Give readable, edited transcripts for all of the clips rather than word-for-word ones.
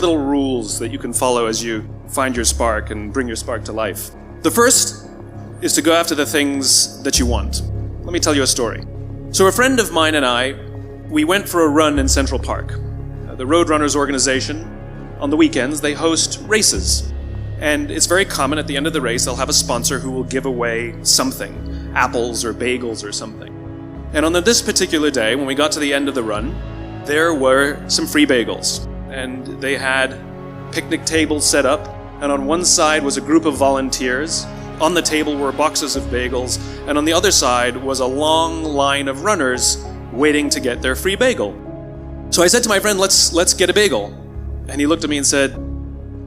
little rules that you can follow as you find your spark and bring your spark to life. The first is to go after the things that you want. Let me tell you a story. So a friend of mine and I, we went for a run in Central Park. The Roadrunners organization, on the weekends, they host races. And it's very common at the end of the race, they'll have a sponsor who will give away something, apples or bagels or something. And on this particular day, when we got to the end of the run, there were some free bagels. And they had picnic tables set up, and on one side was a group of volunteers. On the table were boxes of bagels, and on the other side was a long line of runners waiting to get their free bagel. So I said to my friend, let's get a bagel. And he looked at me and said,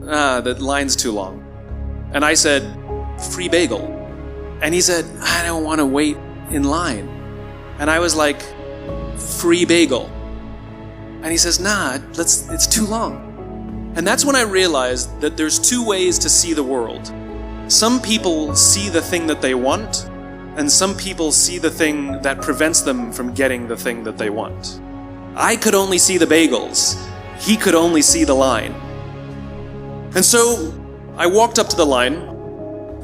that line's too long. And I said, free bagel. And he said, I don't want to wait in line. And I was like, free bagel. And he says, it's too long. And that's when I realized that there's two ways to see the world. Some people see the thing that they want, and some people see the thing that prevents them from getting the thing that they want. I could only see the bagels. He could only see the line. And so I walked up to the line.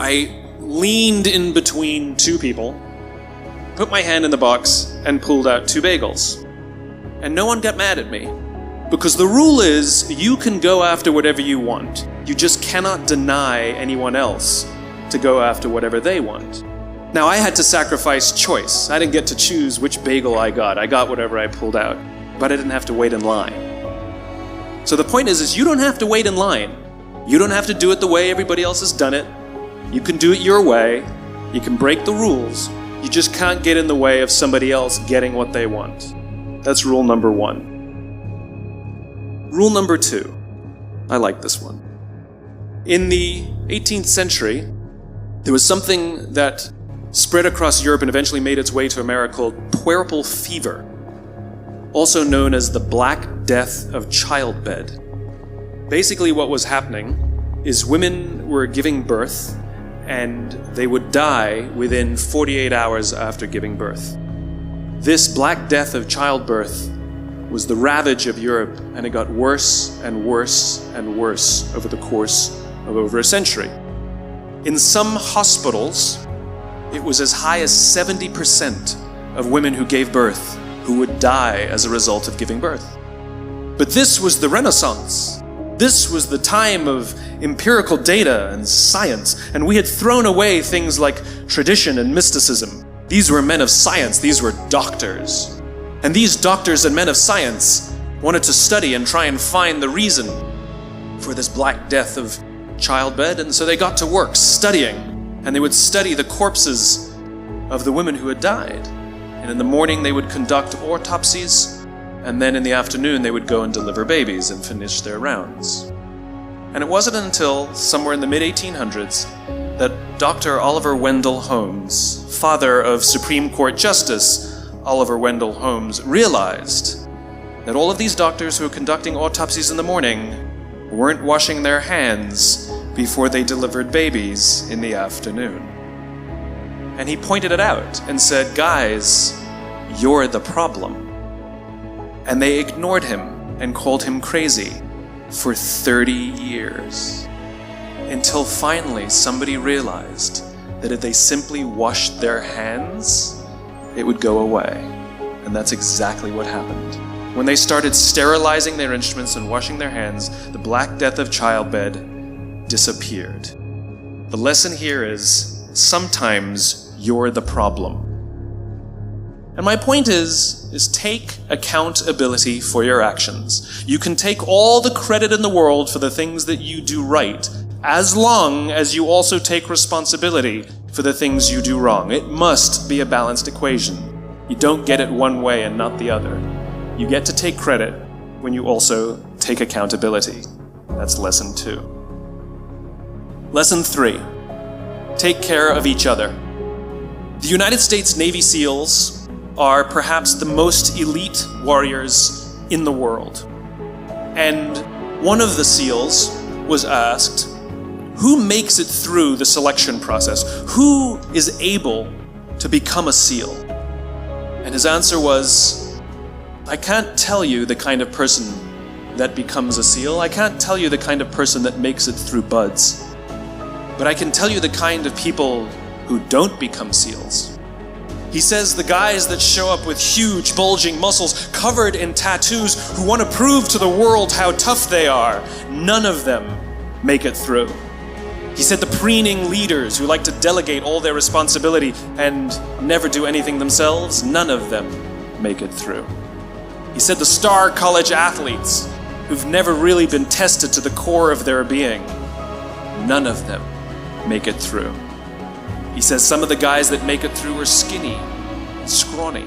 I leaned in between two people, put my hand in the box, and pulled out two bagels. And no one got mad at me. Because the rule is, you can go after whatever you want. You just cannot deny anyone else to go after whatever they want. Now, I had to sacrifice choice. I didn't get to choose which bagel I got. I got whatever I pulled out. But I didn't have to wait in line. So the point is you don't have to wait in line. You don't have to do it the way everybody else has done it. You can do it your way. You can break the rules. You just can't get in the way of somebody else getting what they want. That's rule number 1. Rule number 2. I like this one. In the 18th century, there was something that spread across Europe and eventually made its way to America called puerperal fever, also known as the Black Death of Childbed. Basically what was happening is women were giving birth and they would die within 48 hours after giving birth. This Black Death of childbirth was the ravage of Europe, and it got worse and worse and worse over the course of over a century. In some hospitals, it was as high as 70% of women who gave birth who would die as a result of giving birth. But this was the Renaissance. This was the time of empirical data and science, and we had thrown away things like tradition and mysticism. These were men of science, these were doctors. And these doctors and men of science wanted to study and try and find the reason for this Black Death of childbed, and so they got to work studying, and they would study the corpses of the women who had died. And in the morning they would conduct autopsies, and then in the afternoon they would go and deliver babies and finish their rounds. And it wasn't until somewhere in the mid-1800s that Dr. Oliver Wendell Holmes, father of Supreme Court Justice Oliver Wendell Holmes, realized that all of these doctors who were conducting autopsies in the morning weren't washing their hands before they delivered babies in the afternoon. And he pointed it out and said, guys, you're the problem. And they ignored him and called him crazy for 30 years. Until finally somebody realized that if they simply washed their hands, it would go away. And that's exactly what happened. When they started sterilizing their instruments and washing their hands, the Black Death of childbed disappeared. The lesson here is, sometimes you're the problem. And my point is take accountability for your actions. You can take all the credit in the world for the things that you do right, as long as you also take responsibility for the things you do wrong. It must be a balanced equation. You don't get it one way and not the other. You get to take credit when you also take accountability. That's lesson 2. Lesson 3. Take care of each other. The United States Navy SEALs are perhaps the most elite warriors in the world. And one of the SEALs was asked, who makes it through the selection process? Who is able to become a SEAL? And his answer was, I can't tell you the kind of person that becomes a SEAL. I can't tell you the kind of person that makes it through buds. But I can tell you the kind of people who don't become SEALs. He says the guys that show up with huge, bulging muscles covered in tattoos who want to prove to the world how tough they are, none of them make it through. He said the preening leaders who like to delegate all their responsibility and never do anything themselves, none of them make it through. He said the star college athletes who've never really been tested to the core of their being, none of them make it through. He says some of the guys that make it through are skinny, scrawny.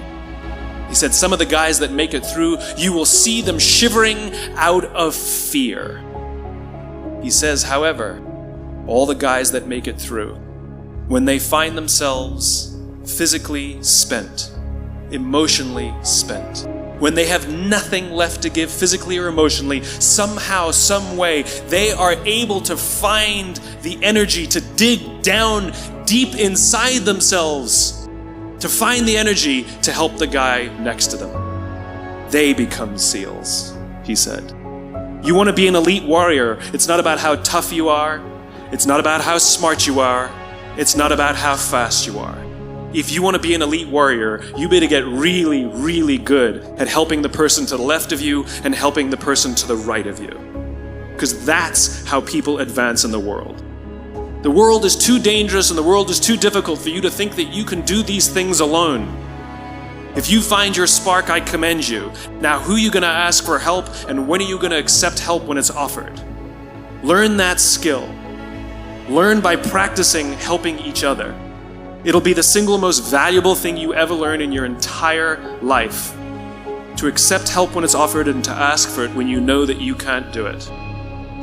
He said some of the guys that make it through, you will see them shivering out of fear. He says, however, all the guys that make it through, when they find themselves physically spent, emotionally spent, when they have nothing left to give physically or emotionally, somehow, some way, they are able to find the energy to dig down deep inside themselves, to find the energy to help the guy next to them. They become SEALs, he said. You want to be an elite warrior. It's not about how tough you are. It's not about how smart you are. It's not about how fast you are. If you want to be an elite warrior, you better get really, really good at helping the person to the left of you and helping the person to the right of you. Because that's how people advance in the world. The world is too dangerous and the world is too difficult for you to think that you can do these things alone. If you find your spark, I commend you. Now, who are you going to ask for help, and when are you going to accept help when it's offered? Learn that skill. Learn by practicing helping each other. It'll be the single most valuable thing you ever learn in your entire life. To accept help when it's offered and to ask for it when you know that you can't do it.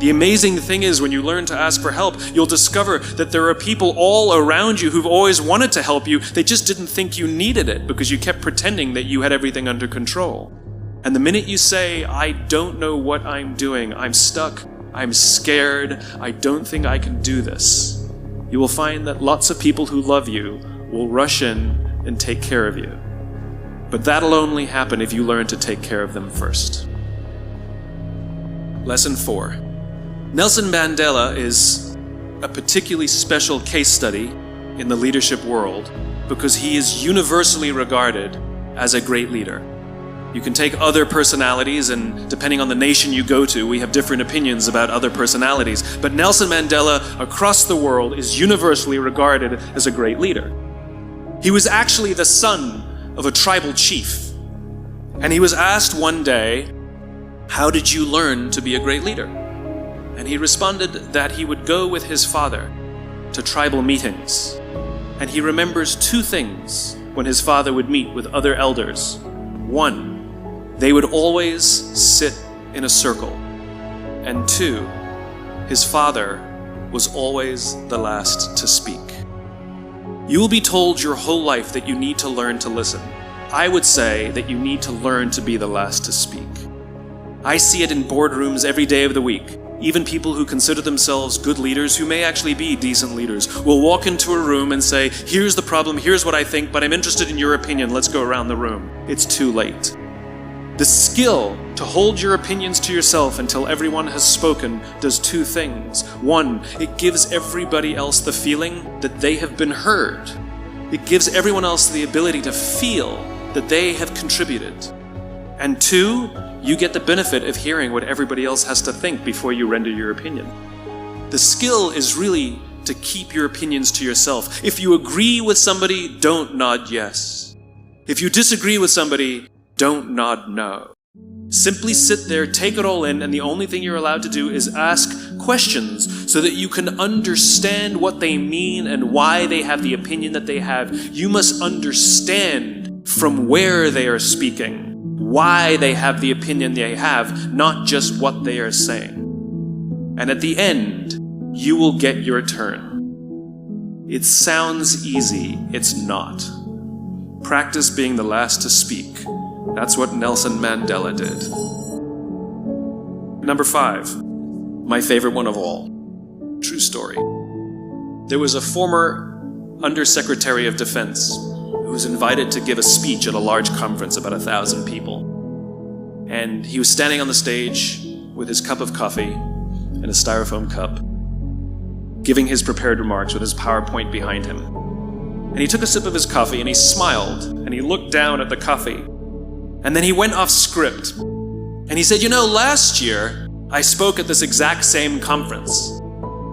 The amazing thing is, when you learn to ask for help, you'll discover that there are people all around you who've always wanted to help you. They just didn't think you needed it because you kept pretending that you had everything under control. And the minute you say, I don't know what I'm doing, I'm stuck, I'm scared, I don't think I can do this, you will find that lots of people who love you will rush in and take care of you. But that'll only happen if you learn to take care of them first. Lesson 4. Nelson Mandela is a particularly special case study in the leadership world because he is universally regarded as a great leader. You can take other personalities, and depending on the nation you go to, we have different opinions about other personalities. But Nelson Mandela, across the world, is universally regarded as a great leader. He was actually the son of a tribal chief. And he was asked one day, how did you learn to be a great leader? And he responded that he would go with his father to tribal meetings. And he remembers two things when his father would meet with other elders. One, they would always sit in a circle. And two, his father was always the last to speak. You will be told your whole life that you need to learn to listen. I would say that you need to learn to be the last to speak. I see it in boardrooms every day of the week. Even people who consider themselves good leaders, who may actually be decent leaders, will walk into a room and say, here's the problem, here's what I think, but I'm interested in your opinion, let's go around the room. It's too late. The skill to hold your opinions to yourself until everyone has spoken does two things. One, it gives everybody else the feeling that they have been heard. It gives everyone else the ability to feel that they have contributed. And two, you get the benefit of hearing what everybody else has to think before you render your opinion. The skill is really to keep your opinions to yourself. If you agree with somebody, don't nod yes. If you disagree with somebody, don't nod no. Simply sit there, take it all in, and the only thing you're allowed to do is ask questions so that you can understand what they mean and why they have the opinion that they have. You must understand from where they are speaking, why they have the opinion they have, not just what they are saying. And at the end, you will get your turn. It sounds easy, it's not. Practice being the last to speak. That's what Nelson Mandela did. Number 5, my favorite one of all. True story. There was a former Undersecretary of Defense who was invited to give a speech at a large conference, about 1,000 people. And he was standing on the stage, with his cup of coffee in a styrofoam cup, giving his prepared remarks with his PowerPoint behind him. And he took a sip of his coffee and he smiled and he looked down at the coffee. And then he went off script. And he said, last year I spoke at this exact same conference.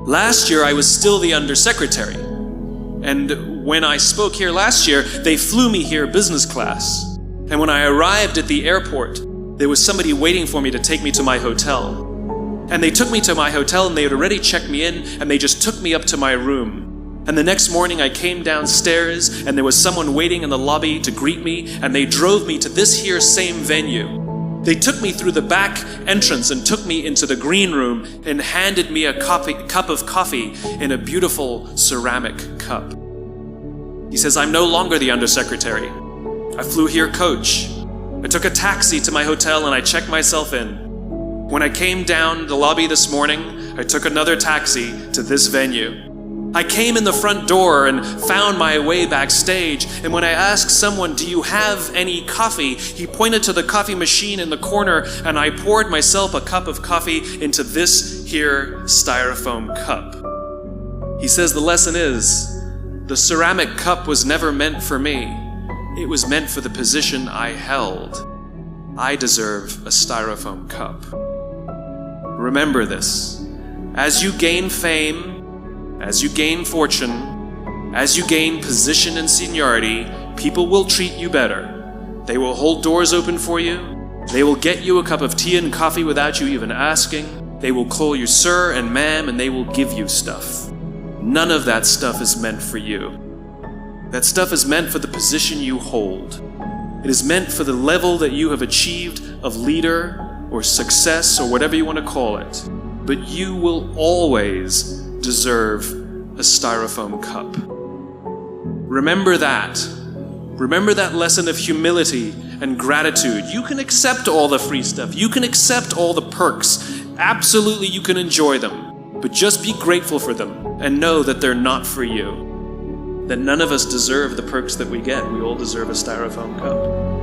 Last year I was still the undersecretary. And when I spoke here last year, they flew me here business class. And when I arrived at the airport, there was somebody waiting for me to take me to my hotel. And they took me to my hotel and they had already checked me in and they just took me up to my room. And the next morning I came downstairs and there was someone waiting in the lobby to greet me and they drove me to this here same venue. They took me through the back entrance and took me into the green room and handed me a cup of coffee in a beautiful ceramic cup. He says, I'm no longer the undersecretary. I flew here coach. I took a taxi to my hotel and I checked myself in. When I came down the lobby this morning, I took another taxi to this venue. I came in the front door and found my way backstage, and when I asked someone, do you have any coffee? He pointed to the coffee machine in the corner, and I poured myself a cup of coffee into this here styrofoam cup. He says the lesson is, the ceramic cup was never meant for me. It was meant for the position I held. I deserve a styrofoam cup. Remember this. As you gain fame, as you gain fortune, as you gain position and seniority, people will treat you better. They will hold doors open for you. They will get you a cup of tea and coffee without you even asking. They will call you sir and ma'am, and they will give you stuff. None of that stuff is meant for you. That stuff is meant for the position you hold. It is meant for the level that you have achieved of leader or success or whatever you want to call it. But you will always deserve a styrofoam cup. Remember that. Remember that lesson of humility and gratitude. You can accept all the free stuff. You can accept all the perks. Absolutely, you can enjoy them. But just be grateful for them and know that they're not for you. That none of us deserve the perks that we get. We all deserve a styrofoam cup.